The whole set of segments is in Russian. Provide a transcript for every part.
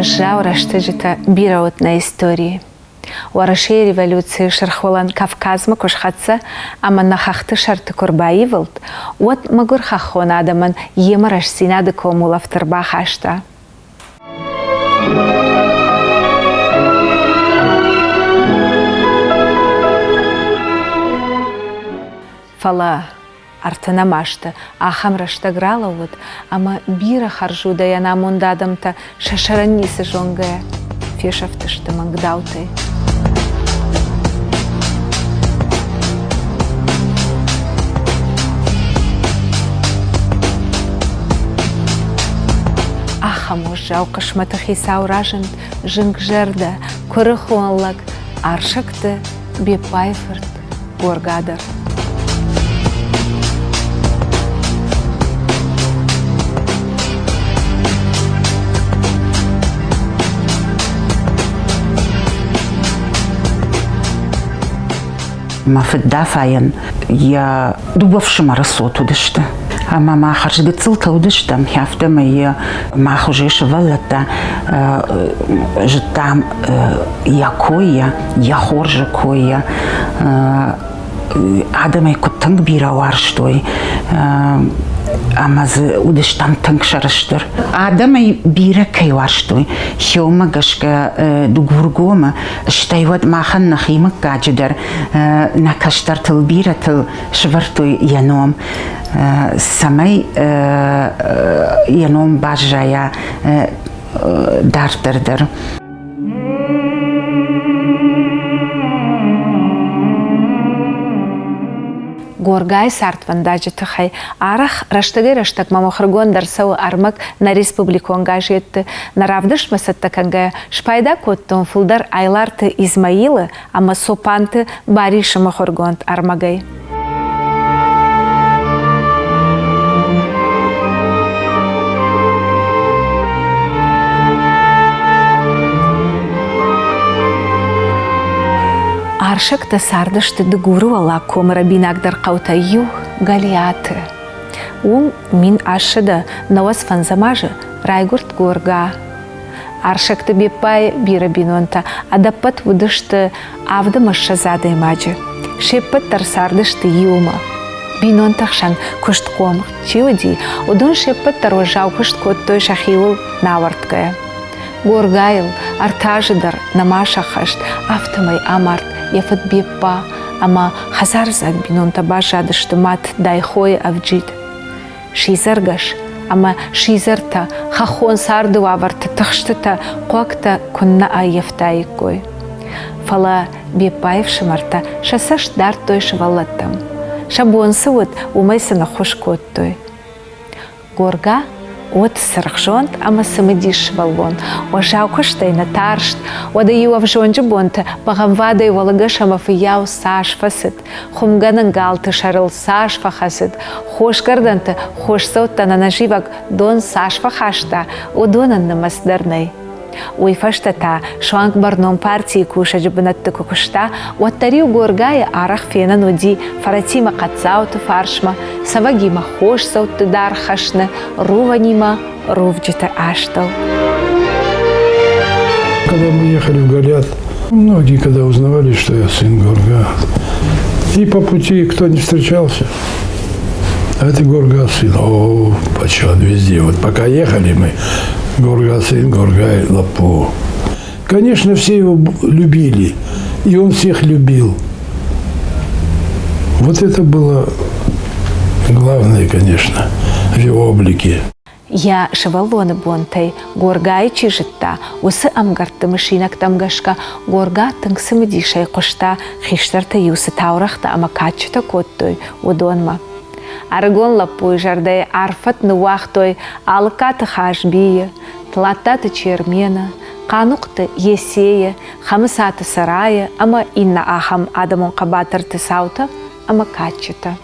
Жаура штыжыта бираут на истории. Уарашей революции шархвалан Кавказма кушхатса, ама нахахты шарты курбаивылт, вот магур хахон адаман емараш синады комула вторба хашта. Фала артына машты, ахам раштаграла вот, ама бира харжуда яна мундадамта шашаранисы жонгая, фешафтышты мангдауты. Ахам ужау кашматахи сауражент, жинг жерда, курыхуанлак, аршакты, бепайфырт, горгадар. ما في الدافعين يا دوبف شمر الصوت ودشته أما ما خرج قتلت ودشته محافظة ما هي ما خرجش ولدته جتام يا كويا يا خرج كويا عدم يكون كبيرة وارشتوي أما ودش تام تنكشرشتر عدم بيرة كي وارشتوي شوما قشك دوغورغوما اشتايود ما خلنا خيمك قاجدر نكشتر تلبيرة تل شفرتوي ينوم سمي ينوم باجايا دار دردر Горгай сартван даджиты хай арах раштак мамохргон дарсау армак на республику ангажетты наравдыш масаттаканга шпайда коттон фулдар айларты Измаилы ама сопанты бариша махоргонт армагай. Аршакта сардышты дыгуру ала комара бинагдар қаута юх галиаты. Мин ашыда навас фанзамажы райгурт горга. Аршакта бепай бира бинонта адаппат вудышты авда машшазады имаджы. Шеппат тарсардышты юма. Бинонтахшан кушт комх чивади, удун шеппат тарважау кушт коттой шахиул наварткая. Горгайл артажыдар намашахашт автомай амарт яфат беппа, ама хазарзак бинонта бажадышты мат дайхой авджид. Шизаргаш, ама шизарта хахон сарду аварта тахштыта қуакта күнна айефтайкой. Фала беппаев шамарта шасаш дар той швалаттам. Шабонсы вот умайсана хошкоттой. Горга от сархжонт ама самедиш валвон. Ожаукаштай на таршт, одаю авжонджи бонта, багамвадай валагаш ама фияу саш фасит, хумганан галты шарыл саш фахасит, хош гарданта, хош саутта на наживак дон саш фахашта, одонан намасдарнай. Уйфаштата шуанг барном партии кушаджи бнатты кукушта, уаттариу горгая арах фена нуди, фаратима кацауту фаршма, савагима хош саутты дар хашны, руванима рувджита аштал. Когда мы ехали в Галят, многие когда узнавали, что я сын Горга, и по пути кто не встречался, а это Горга сын, о, почет везде. Вот пока ехали мы, Горга сын, Горгай Лапо. Конечно, все его любили, и он всех любил. Вот это было главное, конечно, в его облике. Я шевалоны бонтай, горгай чижитта, усы амгарты мышинак тамгашка, горга тыңсымы дишай кошта, хиштарта юсы таурахта ама качыта коттой, удонма. Аргон лапуй жарды арфат нуахтой алкаты хашбие, тлататы чермена, канукты есее, хамысаты сарая, ама инна ахам адамон кабатырты саута, ама качета.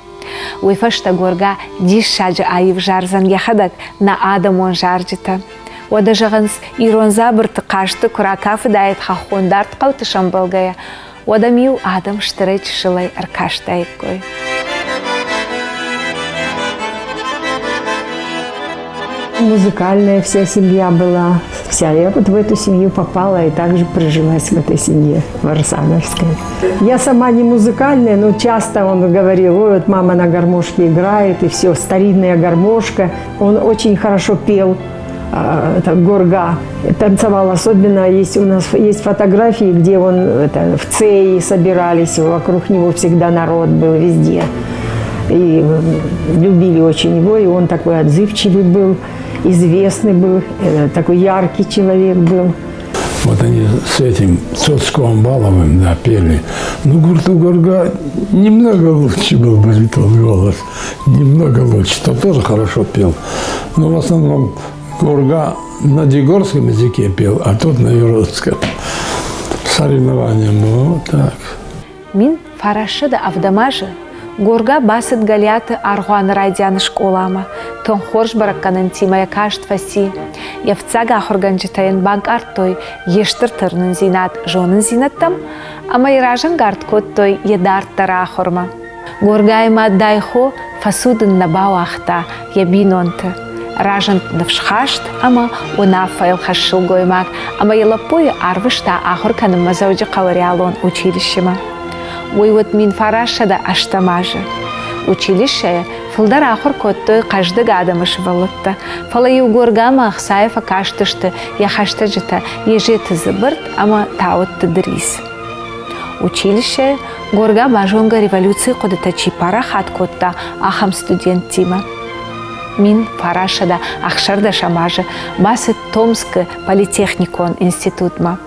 Уйфашта горга дишаджы айып жарзан яхадак на адамон жаржыта. Ода жағынс ирон забырты қашты куракафы дайт хахондарт қауты шамбалгая. Ода мил адам штырыч шылай аркаштайк кой. Музыкальная вся семья была. Вся. Я вот в эту семью попала и также прижилась в этой семье варсановской. Я сама не музыкальная, но часто он говорил: ой, вот мама на гармошке играет, и все, старинная гармошка. Он очень хорошо пел, это горга, танцевал. Особенно у нас есть фотографии, где он в цеи собирались, вокруг него всегда народ был везде. И любили очень его, и он такой отзывчивый был, известный был, такой яркий человек был. Вот они с этим Цоцковым Баловым, да, пели. Ну, Горга немного лучше был баритон голос, немного лучше. Тот тоже хорошо пел. Но в основном Горга на дегорском языке пел, а тот на юродском. Соревнования было вот так. Мин фарашыда авдамажы Горга басыт галяты аргуан радианы школама, тон хорш баракканын тимая кашт фаси. Явцага хорганжитайын банк артой ештір тырнын зинат жонын зинаттам, ама иражын гард коттой едарт тара хорма. Горгайма дайхо фасудын набау ахта ябинонты. Ражын навшхашт, ама унафайл хашшыл гоймак, ама елапой арвышта ахорканым мазауджи кавариалон училищема. Ой, вот мин фарашада аштамажы. Училище фылдар ахыр коттой кажды гадамыш валытта. Фалаю горгама ахсаева каштышты, яхашта жыта, ежеті зыбырт, ама таутты дрис. Училище горга бажонга революции кодыта чипара хат котта ахам студент тима. Мин фарашада ахшарда шамажы, басы Томск политехникон институтма.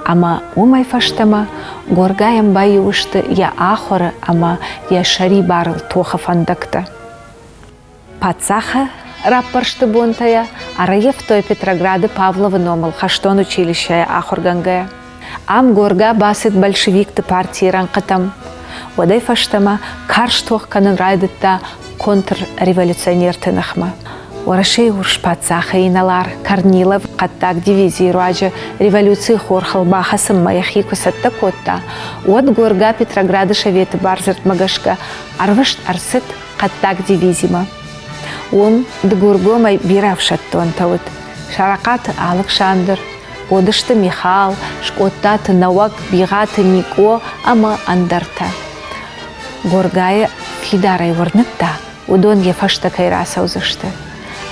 Ама умай фаштама горгаям баюшты я ахора, ама я шари барыл тоха фандакта. Пацаха раппаршты бонтая, араев той Петрограды Павлова номал хаштон училищая ахоргангая. Ам горга басыт большевикты партии ранкатам. Одай фаштама карш тохканын райдытта контрреволюционер тынахма. Орашей урш пацаха иналар, Корнилов, каттак дивизии руаджа революции хорхал бахасым маяхи кусатта котта. От горга Петрограды шаветы барзырт магашка, арвышт арсыт каттак дивизима. Он дгургомай биравшат тонтаут. Шаракаты Александр, одышты Михал, шкоттаты Навак, бигаты Нико, ама андарта. Горгая фидарай варнытта, удон ефашта кайраса узышты.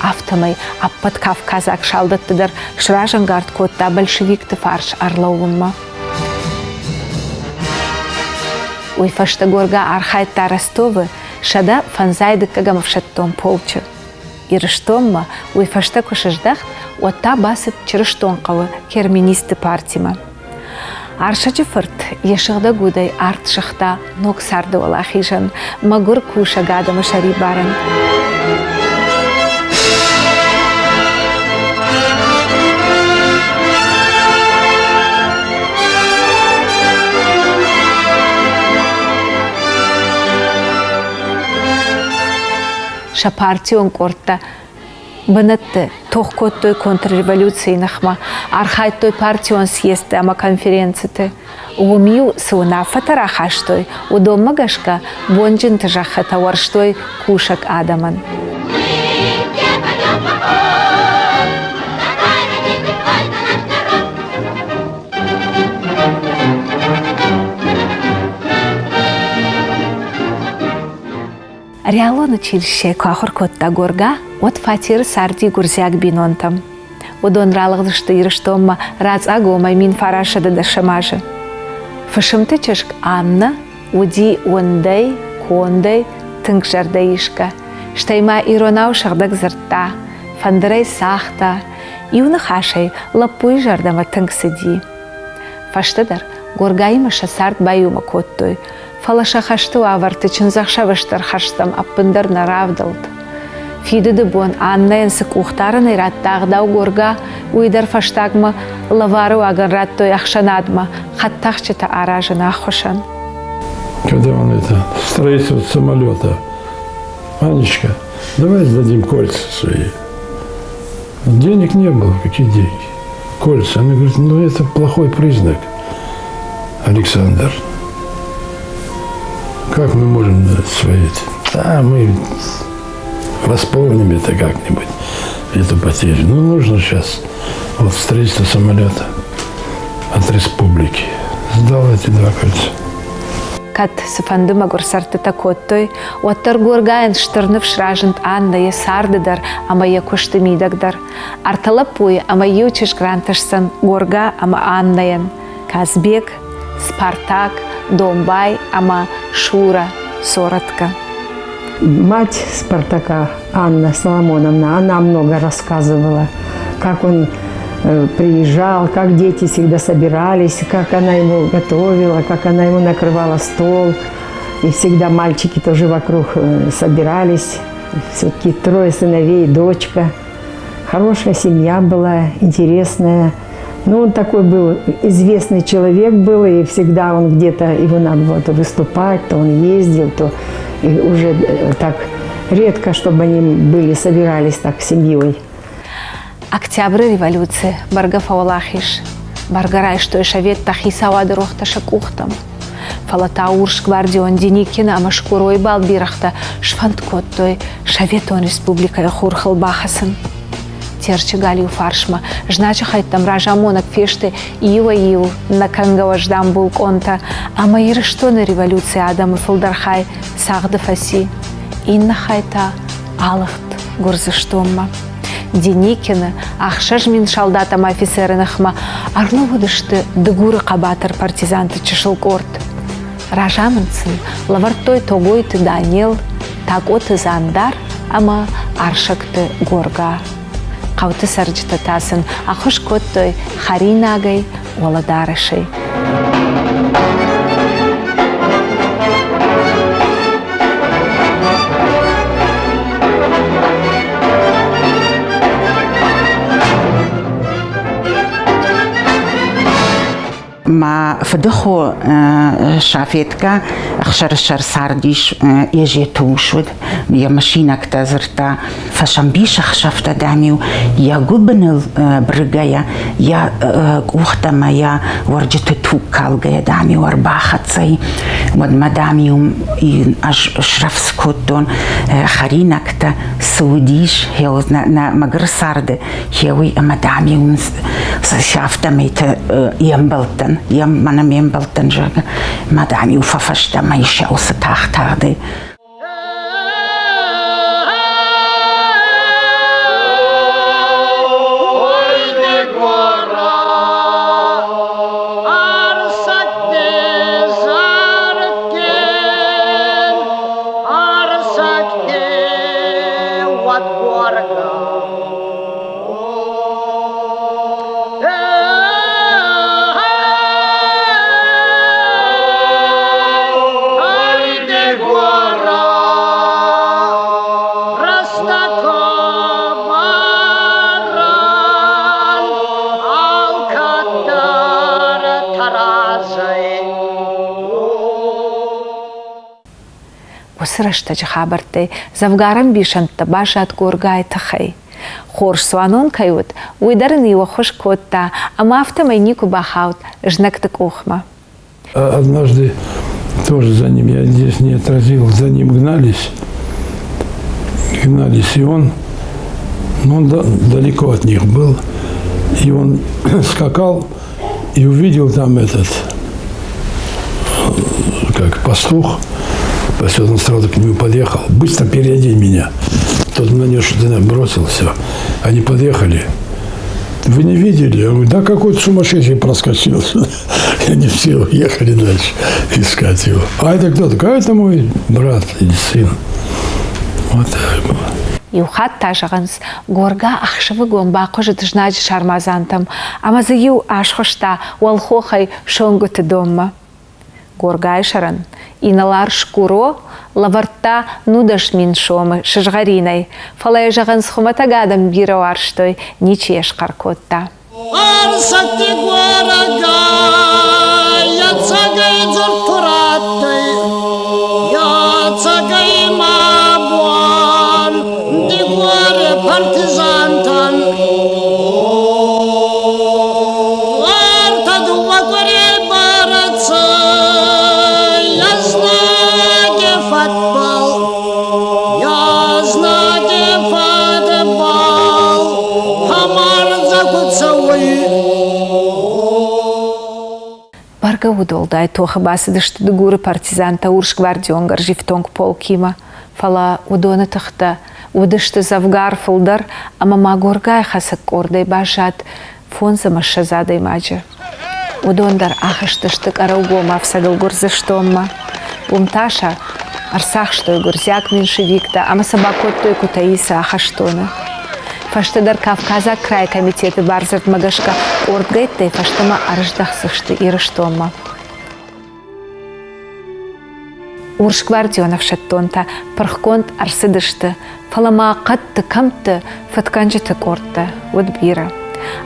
Автомай аппат Кавказак шалдаттыдар шражан гард котта большевикты фарш арлауынма. Уйфашта горга архайтта Ростовы шада фанзайды кагамовшаттон полчы. Ирыштонма уйфашта кушыждахт отта басыт чырыштонқавы керминисты партима. Аршачы фырт ешығда гудай арт шықта нок сарды ола хижан магур куша гадамы шари барын. Партион корта бынытты тохкоттой контрреволюции нахма архайттой партион съезды ама конференцияты умил суна фатарахаштой удом магашка бонжин тажахата варштой кушак адаман. Реалон училище кахор котта горга от фатир сарди гурзяк бинонтам. Удон ралыгдышты ирыштомма рац агомай мин фарашада да шамажы. Фашымты чышк Анна, уди ондай, кондай, тынк жардаишка. Штайма иронау шагдак зырта, фандырай сахта, иуны хашай лапуй жардама тынк сиди. Фаштыдар горгаима шасарт баюма коттой. Фалаша хашту аварты чынзақ шавыштар хаштам аппындар наравдылд. Фиді дыбон анна энсік ухтарын ираттағдау горга уйдар фаштагма лавару аган раттой ахшанадма хаттахчета аражына ахушан. Когда он строительство самолета, Анечка, давай сдадим кольца свои. Денег не было, какие деньги? Кольца. Она говорит, ну это плохой признак, Александр. Как мы можем дать свои? Да, мы восполним это как-нибудь, эту потерю. Ну, нужно сейчас вот строительство самолета от республики. Сдал эти 2 кольца. Кат сыфандыма горсарты такоттой, оттар горгаен штырнып шражынт Анна сардыдар, ама кушты мидагдар. Арталапуй, ама учиш гранташсан горга, ама Аннаен. Казбек, Спартак, Донбай, ама Шура, Соротка. Мать Спартака, Анна Соломоновна, она много рассказывала, как он приезжал, как дети всегда собирались, как она ему готовила, как она ему накрывала стол. И всегда мальчики тоже вокруг собирались. Все-таки 3 сыновей, дочка. Хорошая семья была, интересная. Ну, он такой был, известный человек был, и всегда он где-то, его надо было то выступать, то он ездил, то и уже так редко, чтобы они собирались так семьей. Октябрь революции, барга фаулахиш, баргарай, что и шавет тахиса вадырохта шакухтам. Фалата урш гвардион Деникина, ама шкурой балбирахта, шфанткоттой, шаветон республика хурхал бахасан. Терчи галию фаршма, жнача хайтам ражамонок фешты ива на кангава ждам был конта, ама что на революции Адам и Фалдархай сагда фаси, инна хайта алахт гурзыштомма. Деникина, ахшажмин шалдатам офицерынахма, арновудышты дыгуры кабатар партизанты чешылкорт. Ражамынсын, лавартой тогойты Данил, таготы зандар, ама аршакты горга. Қауты сарджитатасын, ахуш коттой харинагай оладарышей. ما فدخو شافيتكا اخشر سارديش يجي توشود يا ماشينك تزرتا فشمبيش اخشفتا داميو يا جبن برجايا يا وقتما يا ورجت توكال جاي داميو ارباختصي ود مداميو اش شرف سكوتون خرينك تا سوديش هيوز نا مگر سارد هيوي مداميو شافتا ميت يمبلتن يم منم يمبلتن جاga مداميو ففشتا ما يشاو ستاختاردي Срышта жахабарты, завгарам бишанта башат горгай тахай. Хорш суанон кают, уйдарын его хош котта, а мафта майнику бахаут, жнактак охма. Однажды тоже за ним, я здесь не отразил, за ним гнались, и он далеко от них был, и он скакал и увидел там этот, как пастух, он сразу к нему подъехал. Быстро переодень меня. Тот на нее что-то бросил, все. Они подъехали. Вы не видели? Я говорю, да какой-то сумасшедший проскочил. И они все уехали дальше искать его. А это кто такой? А это мой брат или сын. Вот так было. Юхат тажаганс, горга ахшавы гомба кожит жнаджи шармазантам, амазаю ашхошта, уалхохай шонгуты домма. Горгай шаран, иналар шкуро, лаварта нудаш мин шомы шыжгариной, фалай жаган схуматагадам бира арштой, ничеш каркотта. Арсати гуарага, я цагай зортураттай, я цагай мабуан, ди гуаре партизантан. Арта дума горе бараца, я знаге фатбал, я знаге фатбал, хамар закуцавай. Барга удолдай тоха басыдышты дугуры партизанта урш гвардионгар живтонг полкима. Фала удона тахта удышты завгар фылдар, ама магоргай хасак ордай бажат фонза машазадай маджа. Удондар ахаштыштык араугома всагыл гурзыштомма. Умташа арсахштой гурзяк меньшевикта, ама собакот той кутаиса ахаштона. Фаштадар Кавказа край комитеты барзарт магашка ордгайттай фаштама арыждахсышты ирыштомма. Урш гвардионов шаттонта пархконт арсыдышты, фалама қатты камты фатканжыты кортта, удбира.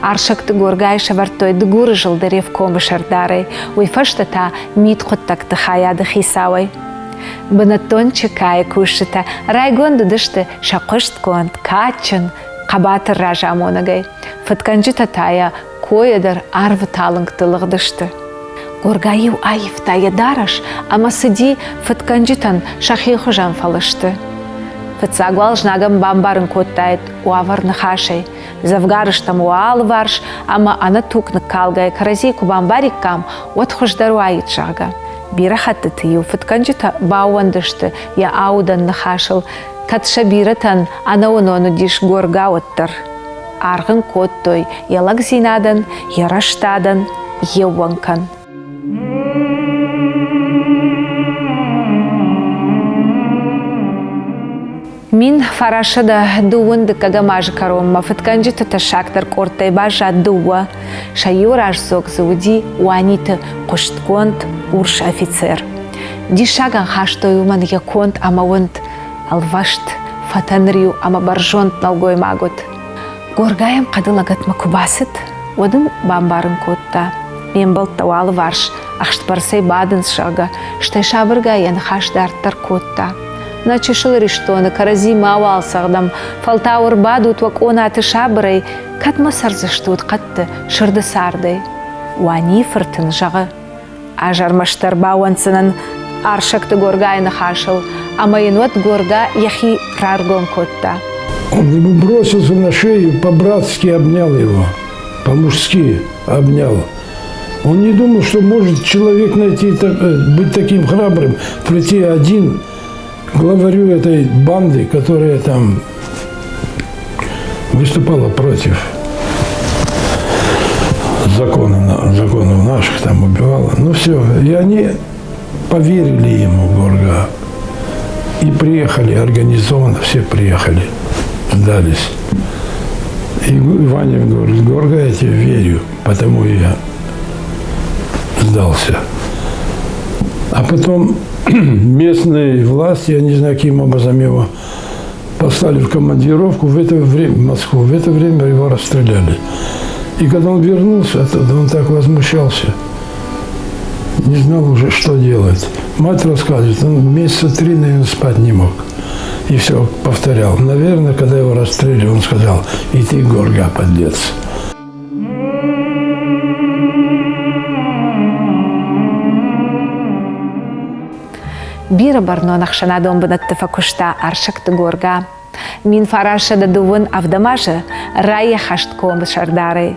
Аршакты горгай шавартой дгуры жылдырев комы шардарай, уй фаштата мит хоттакты хаяды хисавай. Бынаттон чекай кушыта, райгон дыдышты шақышт конт, качын, қабатыр ража монагай. Фатканжы татая койыдар арвы талыңқтылығдышты. Горгайыу айыв тая дараш, ама сыди фатканжытан шахиху жан фалышты. Фатсагвал жнагам бамбарын коттайт уаварны хашай. Завгарыштам уал варш, ама ана тукны калгай каразейку бамбариккам отхуждару айыт жага. Бира хатты тыю фатканжыта бауандышты я аудан нахашыл. Катша биратан ана онону диш горга оттыр. Арғын коттой ялак зинадан, яраштадан, еуанкан. Мин фарашада дуынды кагамажы каромма, фытканжыты ташактар кортай бажа дуа, шайор аж зог зауди уаниты куштконт урш офицер. Дишаган хаштой уман яконт амауынт, алвашт фатанрию ама баржонт налгой магот. Горгаем қадылагат макубасыт, одын бамбарын котта. Мен болттауалы варш, ақшт барсай бадын шага, штай шабырга ян хаштарттар котта. Начешыл рештоны, карази мауал сағдам, фалтауыр бадут вак онаты шабырай, катма сарзыштуд қатты шырды сардай. Уани фыртын жағы. Ажармаштар бауансынын аршакты горгайны хашыл, ама енот горга яхи праргон котта. Он ему бросился на шею, по-братски обнял его, по-мужски обнял. Он не думал, что может человек быть таким храбрым, прийти один к главарю этой банды, которая там выступала против законов наших, там убивала. Ну все, и они поверили ему, Горга, и приехали организованно, все приехали, сдались. И Ваня говорит: Горга, я тебе верю, потому я сдался. А потом местные власти, я не знаю, каким образом его послали в командировку в это время, в Москву. В это время его расстреляли. И когда он вернулся оттуда, он так возмущался. Не знал уже, что делать. Мать рассказывает, он месяца 3, наверное, спать не мог. И все повторял. Наверное, когда его расстреляли, он сказал: и ты, Горга, подлец. Бира барно нахшанадон бынатты факушта аршакты горга. Мин фарашада дувын авдамажы рая хаштком шардары.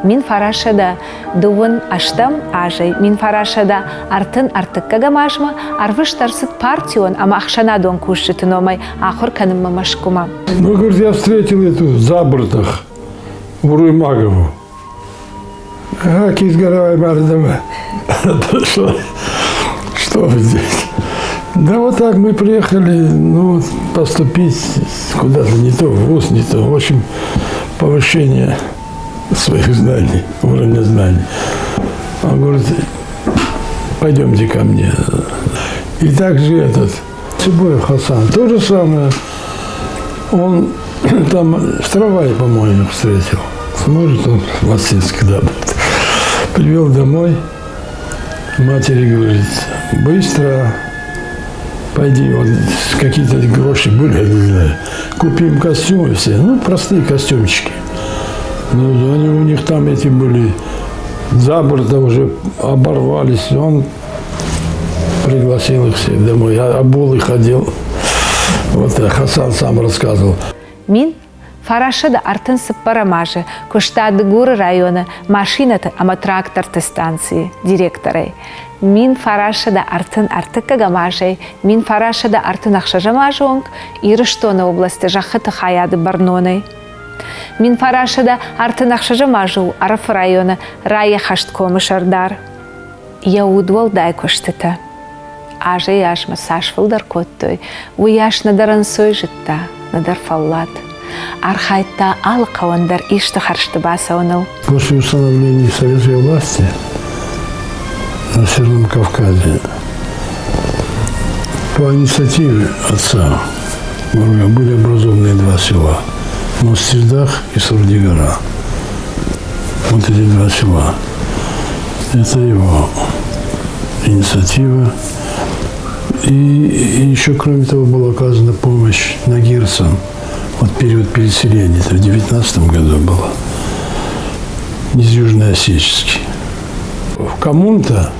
Мин фарашада дувын аштам ажай. Мин фарашада артын артык кагамажма арвыштарсык партион, ама ахшанадон кушчыты номай ахур каным мамашкума. Ну, говорит, я встретил эту Забртах, Уруймагову. Какие сгоровая бардама. Что вы здесь? Да вот так мы приехали, ну, поступить куда-то не то, в ВУЗ, не то. В общем, повышение своих знаний, уровня знаний. Он говорит: пойдемте ко мне. И также этот, Цыбоев Хасан, то же самое. Он там в трамвае, по-моему, встретил. Смотрит он в Осетске, да. Привел домой. Матери говорит, быстро пойди, вот какие-то гроши были, я не знаю, купим костюмы все, ну, простые костюмчики. Ну, они у них там эти были, за борта уже оборвались. Он пригласил их всех домой, я обул их одел. Вот Хасан сам рассказывал. Мин Фарашада артын сыппарамажы, Куштады Гуры районы, машинаты ама тракторты станции, директоры. Мин Фарашада артын артыкагамажай, мин Фарашада артын ақшажамажонг, Ирыштоны области жахыты хаяды барноны. Мин Фарашада артын ақшажамажу, Арф районы, райя хашткомы шардар. Яудвал дай куштыта. Аже яш масаж фылдар коттой, уяш надаран сой житта, надар фаллат. Архайтта ал кавандар ишты харшты басауныл. После установления советской власти на Северном Кавказе по инициативе отца были образованы два села – Мостиждах и Сурдигара. Вот эти два села. Это его инициатива. И еще, кроме того, была оказана помощь нагирцам. Вот период переселения, это в 19 году было, из Южно-Осетии. В Коммунта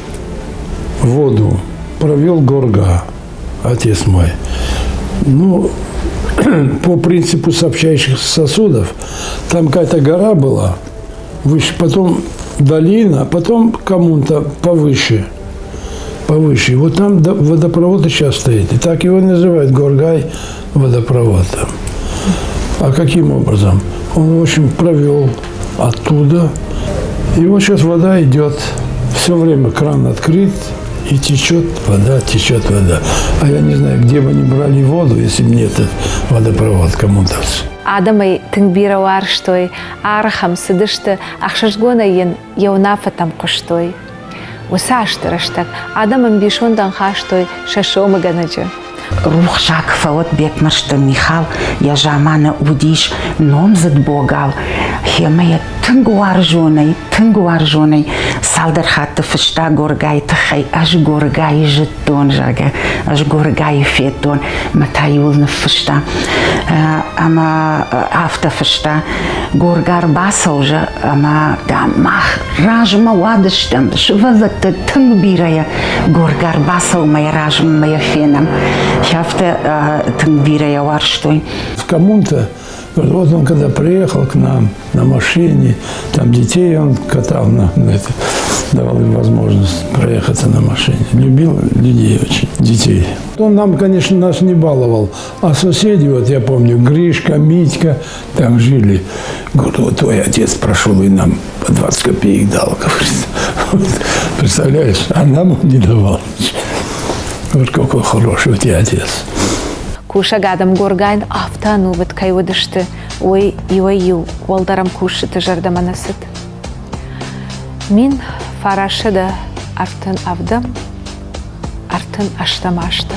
воду провел Горга, отец мой. Ну, по принципу сообщающих сосудов, там какая-то гора была, выше, потом долина, потом Коммунта повыше. Повыше. Вот там водопровод и сейчас стоит. И так его называют Горгай водопровод. А каким образом? Он, в общем, провел оттуда. И вот сейчас вода идет. Все время кран открыт, и течет вода, течет вода. А я не знаю, где бы они брали воду, если бы не этот водопровод коммунтации. Адамай тыңбира варштой, архам сыдышты, ақшашгона ен яунафа там куштой. Усаштыраштак, адамам бишондан хаштой, шашомы ганаджы. Рух Жакова, вот бекмаршта Михал, я жамана удиш, номзат богал, хемая тынгуаржоной, салдар хатты фышта горгай тахай, аж горгай жетон жага, аж горгай фетон, матаюлны фышта, ама авто фышта, горгар баса уже, ама да мах, ражма ладыштам, швазатты тынгбирая, горгар баса умай ражма моя фенам. Шафта тынгбирая варштой. В Коммунта, вот он когда приехал к нам на машине, там детей он катал, давал им возможность проехаться на машине. Любил людей очень, детей. Он нам, конечно, нас не баловал, а соседи, вот я помню, Гришка, Митька, там жили. Говорит, вот твой отец прошел и нам по 20 копеек дал, говорит. Вот, представляешь, а нам он не давал. Вот какой хороший у тебя отец. Куша гадам горгайн автану вот кайводышты, ой ю, волдарам кушыты жардаманасыт. Мин Фарашада артын авдам, артын аштамашты.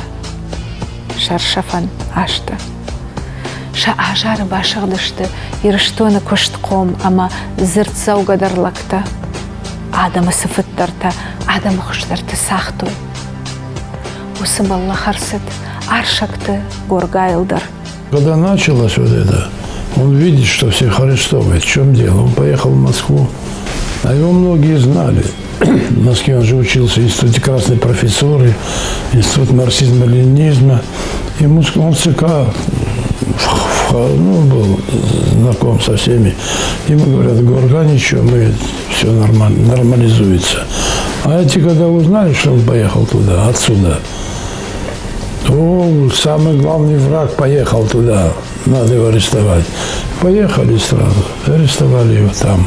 Шаршафан ашты. Ша ажары башығдышты, ирыштоны көштқом, ама зыртсау гадарлакта. Адамы сыфыттарта, адамы құштарты сақтуй. Осы балла харсыт, аршакты горгайлдар. Когда началось вот это, он видит, что всех арестовывают. В чем дело? Он поехал в Москву, а его многие знали. В Москве он же учился в Институте красной профессоры, Институт марксизма-ленинизма. Ему он в ЦК был знаком со всеми. Ему говорят, Горга, ничего, все нормализуется. А эти, когда узнали, что он поехал туда, отсюда, то самый главный враг поехал туда, надо его арестовать. Поехали сразу, арестовали его там.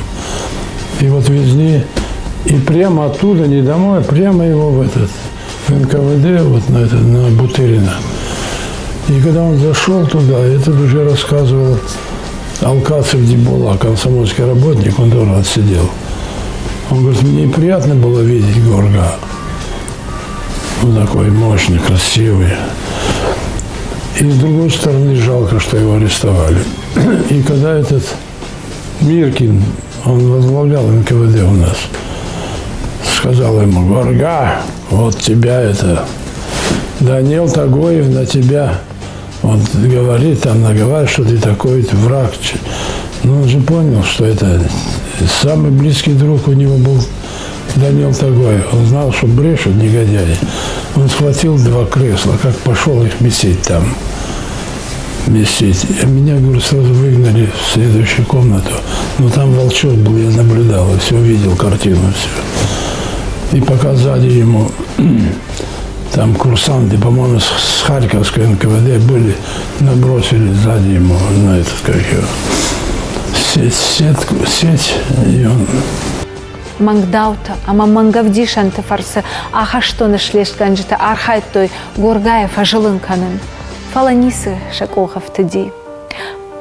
И вот везли, и прямо оттуда, не домой, а прямо его в НКВД, вот на Бутырина. И когда он зашел туда, этот уже рассказывал Алкацев Дибула, комсомольский работник, он тоже отсидел. Он говорит, мне приятно было видеть Горга. Он такой мощный, красивый. И с другой стороны, жалко, что его арестовали. И когда этот Миркин, он возглавлял НКВД у нас, сказал ему: Горга, вот тебя это, Даниил Тагоев на тебя, он говорит, там наговаривает, что ты такой, ты враг. Но он же понял, что это самый близкий друг у него был Даниил Тагоев. Он знал, что брешут негодяи. Он схватил 2 кресла, как пошел их месить там. Месить. А меня, говорю, сразу выгнали в следующую комнату. Но там волчок был, я наблюдал, и все видел, картину все. И пока сзади ему там курсанты, по-моему, с Харьковской НКВД были, набросили сзади ему на этот, как его, сеть, и он... Мангдаута, ама мангавдишанты фарсы, аха что нашлешканжита архайтой Горгаев ажылынканын. Фаланисы шакохов тыди.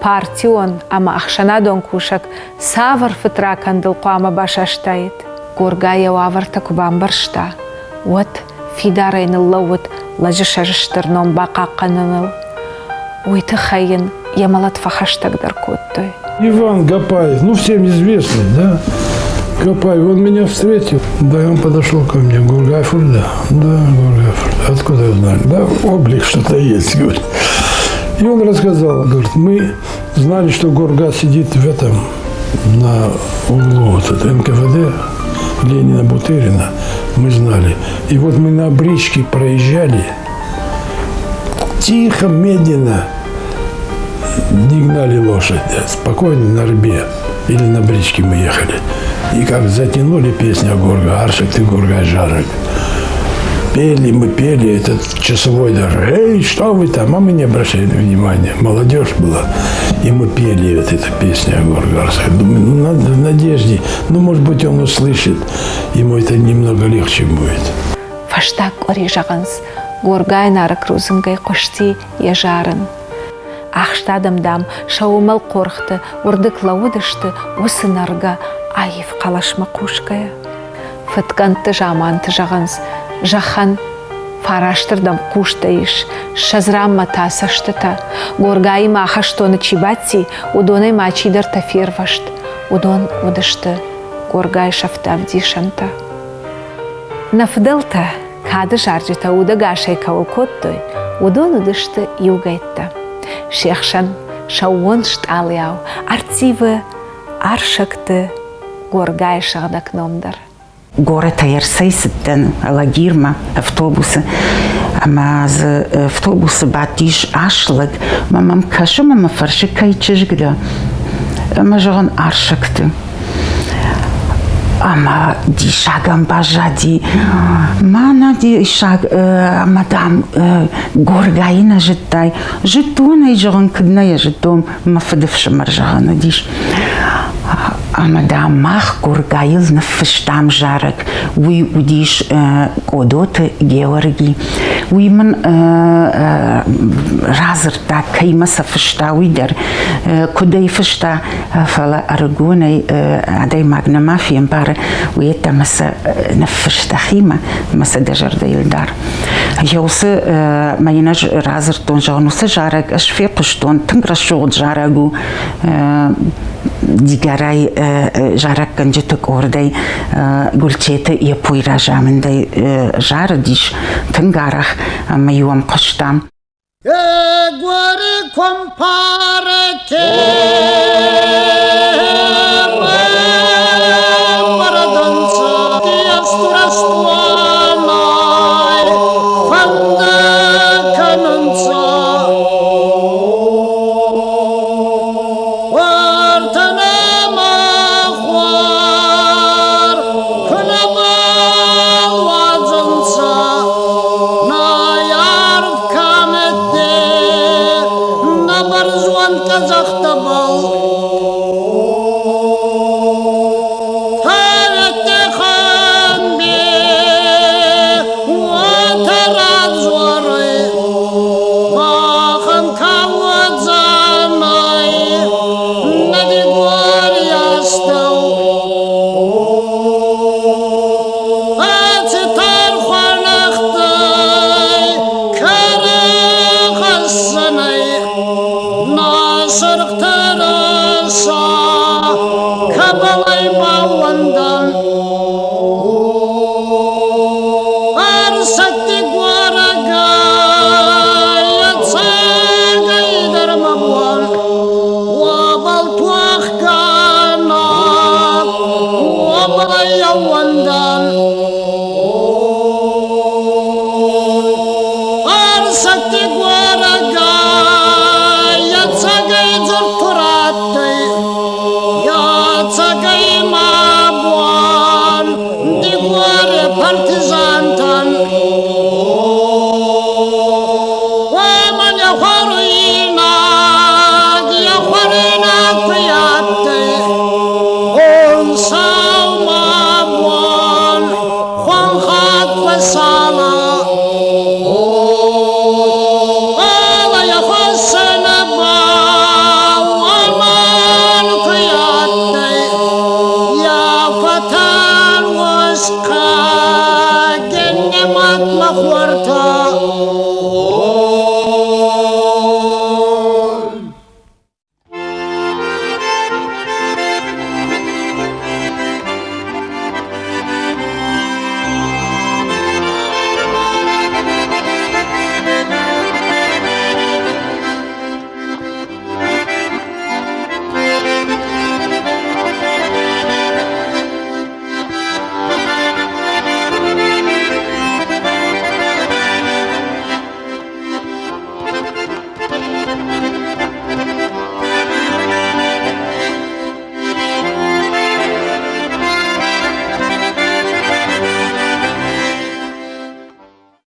Партион, ама ахшанадон кушак, савар фытракандыл куама башаштайт. Горгая аварта кубам баршта. Вот фидарайнылла вот лажышажыштырном бақаққаныныл. Уйты хайын ямалат фахаштагдар коттой. Иван Гапаев, ну всем известный, да? Гапаев, он меня встретил. Да, он подошел ко мне. Гургаев, да. Да, Гургаев. Откуда я знаю? Да, облик что-то есть, говорит. И он рассказал, говорит, мы знали, что Горга сидит в этом, на углу вот это НКВД, Ленина Бутырина. Мы знали. И вот мы на бричке проезжали, тихо, медленно, не гнали лошадь, спокойно на рбе или на бричке мы ехали. И как затянули песню Горга, Аршик ты Горгай Жарок. Пели, мы пели, этот часовой даже, эй, что вы там, а мы не обращали внимания. Молодежь была, и мы пели вот эту песню Горга Аршик. Думаю, ну надо в надежде, ну может быть он услышит, ему это немного легче будет. Фаштак ори жағынс, Горгай нарык рузынгай қошти ежарын. Ахштадамдам шаумал қорықты, урдык лаудышты, осы нарға айып қалашма қушкая. Фытканты жаманты жағынс, жахан фараштырдам куштаиш, шазрамма тасаштыта, Горгай маха штоны чибатси, удонай мачидар тафирвашт, удон удышты, Горгай шафтавдишанта. Нафдалта, кады жаржыта уда гашай кавалкоттой, удон удышты югайтта. Шехшан шауон шталыяу, арцивы, аршакты, Горгай шагдакномдар. Город Айрсайсыттан, Алагирма, автобусы. Ама за автобусы батиш ашлык, мамам кашы, мама фаршы кайчыжгда. Ама жоғын аршакты. Ама ди шагам бажади, мана ди шаг, мадам Горгайна життай, житона и жоғын кыдная житом, мафадывшы маржағана диш. Ама да мах Горгаил на фыштам жарок, уй удиш кодоты Георги, уй ман разырта каймаса фышта уйдер, кудай фышта фала аргонай адай магна мафиям пара уйта маса на фышта хима маса дежарда илдар. Яусы майнаж разыртон жанусы жарок, аш фепыштон тынграшот жарагу дигарай жарак канжеток ордай гулчеты япуйра жамындай жары диш тынгарах майуам қыштам. Эгуари компарете Марадонца Диастурастванай Фанда Кананца Казахта бал Yawandan